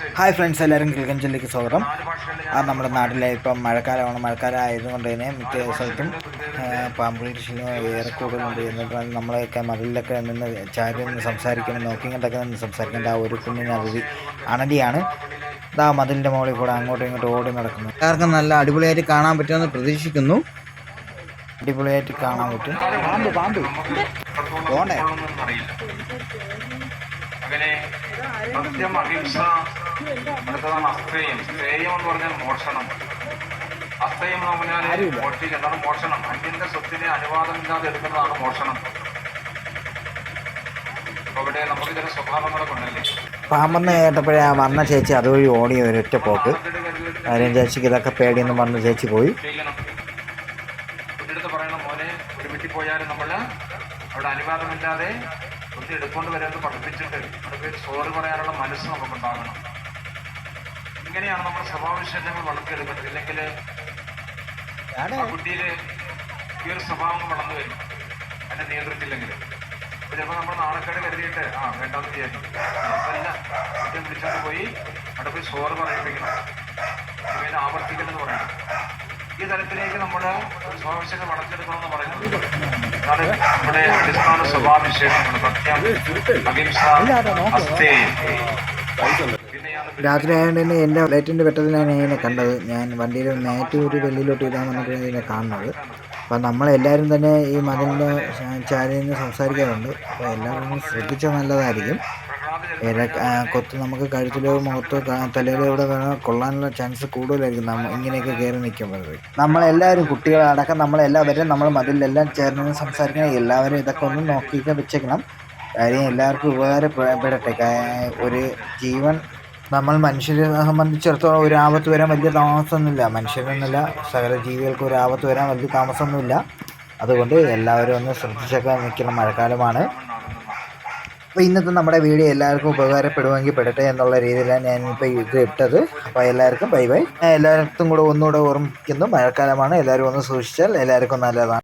Hi friends, എല്ലാവരും കിൽക്കഞ്ചലിലേക്ക് സ്വാഗതം. നമ്മുടെ നാട്ടിലെ ഇപ്പം മഴക്കാലമാണ്. മഴക്കാലം ആയതുകൊണ്ട് തന്നെ മിക്ക സ്ഥലത്തും പാമ്പുകളുടെ ശല്യം ഏറെ കൂടുതലുണ്ട്. എന്നിട്ട് നമ്മളെയൊക്കെ മതിലൊക്കെ നിന്ന് ചാരി നിന്ന് സംസാരിക്കണം, നോക്കിങ്ങോട്ടൊക്കെ നിന്ന് സംസാരിക്കേണ്ട ആ ഒരു കുഞ്ഞിന് അതിഥി അണലിയാണ് ഇതാ മതിലിൻ്റെ മുകളിൽ കൂടെ അങ്ങോട്ടും ഇങ്ങോട്ടും ഓടി നടക്കുന്നു. എല്ലാവർക്കും നല്ല അടിപൊളിയായിട്ട് കാണാൻ പറ്റുമെന്ന് പ്രതീക്ഷിക്കുന്നു. അടിപൊളിയായിട്ട് കാണാൻ പറ്റും. പോണ്ടേ അങ്ങനെ സത്യം, അഹിംസ, അടുത്തതാണ് അസ്തേയം. സ്തേയം എന്ന് പറഞ്ഞാൽ മോഷണം. അസ്തേയം എന്ന് പറഞ്ഞാൽ മോഷ്ടിക്കുക. എന്താണ് മോഷണം? അന്യന്റെ സ്വത്തിനെ അനുവാദമില്ലാതെ എടുക്കുന്നതാണ് മോഷണം. അവിടെ നമുക്ക് ചില സ്വഭാവങ്ങളൊക്കെ ഉണ്ടല്ലേ. പാമ്പെന്ന് കേട്ടപ്പോഴേ ആ വന്ന ചേച്ചി അതുവഴി ഓടി ഒരൊറ്റ പോക്ക്. ആരും ചേച്ചിക്ക് ഇതൊക്കെ പേടിയെന്ന് പറഞ്ഞ് ചേച്ചി പോയി. കുട്ടിയെടുത്ത് പറയണം, മോനെ ഒരു വീട്ടിൽ പോയാലും നമ്മൾ അവിടെ അനുവാദമില്ലാതെ കുട്ടി എടുക്കൊണ്ട് വരാമെന്ന് പഠിപ്പിച്ചിട്ട് അവിടെ സോറി പറയാനുള്ള മനസ്സ് നമുക്കുണ്ടാകണം. ഇങ്ങനെയാണ് നമ്മുടെ സ്വഭാവവിശേഷങ്ങൾ വളർത്തിയെടുക്കുന്നത്. ഇല്ലെങ്കിൽ ആ കുട്ടിയിൽ ഈ ഒരു സ്വഭാവം വളർന്നു വരും അതിനെ നിയന്ത്രിച്ചില്ലെങ്കിൽ. ചിലപ്പോൾ നമ്മൾ നാണക്കേട് കരുതിയിട്ട് വേണ്ടാന്ന് വിചാരിക്കും. അതല്ല, കുട്ടിയെ വിളിച്ചോണ്ട് പോയി അവിടെ പോയി സോറി പറയിപ്പിക്കണം, ഇവനെ ആവർത്തിക്കണമെന്ന് പറയണം. ഈ തരത്തിലേക്ക് നമ്മൾ സ്വഭാവവിശേഷം വളർത്തിയെടുക്കണമെന്ന് പറയുന്നത് അതാണ് നമ്മുടെ അടിസ്ഥാന സ്വഭാവവിശേഷങ്ങൾ. സത്യം, അഹിംസ, അസ്തേയം. രാത്രി ആയതുകൊണ്ട് തന്നെ എൻ്റെ ലൈറ്റിൻ്റെ വെട്ടത്തിലാണ് ഇതിനെ കണ്ടത്. ഞാൻ വണ്ടിയിൽ മേറ്റൂര് വെള്ളിയിലോട്ട് ഇടാൻ വന്നിട്ട് ഇതിനെ കാണുന്നത്. അപ്പം നമ്മളെല്ലാവരും തന്നെ ഈ മതിലിൻ്റെ ചാരിൽ നിന്ന് സംസാരിക്കാറുണ്ട്. അപ്പോൾ എല്ലാവരും ശ്രദ്ധിച്ചാൽ നല്ലതായിരിക്കും. കൊത്ത് നമുക്ക് കഴുത്തിലോ മുഖത്തോ തലയിലോ എവിടെ വേണോ കൊള്ളാനുള്ള ചാൻസ് കൂടുതലായിരിക്കും ഇങ്ങനെയൊക്കെ കയറി നിൽക്കുമ്പോൾ. നമ്മളെല്ലാവരും കുട്ടികളടക്കം നമ്മളെല്ലാവരും നമ്മൾ മതിലെല്ലാം ചേർന്ന് സംസാരിക്കണം. എല്ലാവരും ഇതൊക്കെ ഒന്ന് നോക്കിയൊക്കെ വെച്ചേക്കണം. കാര്യം എല്ലാവർക്കും ഉപകാരപ്പെടട്ടെ. ഒരു ജീവൻ, നമ്മൾ മനുഷ്യരെ സംബന്ധിച്ചിടത്തോളം ഒരു ആപത്ത് വരാൻ വലിയ താമസമൊന്നുമില്ല. മനുഷ്യരെന്നല്ല, സകല ജീവികൾക്ക് ഒരു ആപത്ത് വരാൻ വലിയ താമസമൊന്നുമില്ല. അതുകൊണ്ട് എല്ലാവരും ഒന്ന് ശ്രദ്ധിച്ചൊക്കെ നിൽക്കണം. മഴക്കാലമാണ്. അപ്പോൾ ഇന്നത്തെ നമ്മുടെ വീഡിയോ എല്ലാവർക്കും ഉപകാരപ്പെടുമെങ്കിൽ പെടട്ടെ എന്നുള്ള രീതിയിലാണ് ഞാനിപ്പോൾ ഇത് ഇട്ടത്. അപ്പോൾ എല്ലാവർക്കും ബൈ ബൈ. എല്ലാവർക്കും കൂടെ ഒന്നുകൂടെ ഓർമ്മിക്കുന്നു, മഴക്കാലമാണ്. എല്ലാവരും ഒന്ന് സൂക്ഷിച്ചാൽ എല്ലാവർക്കും നല്ലതാണ്.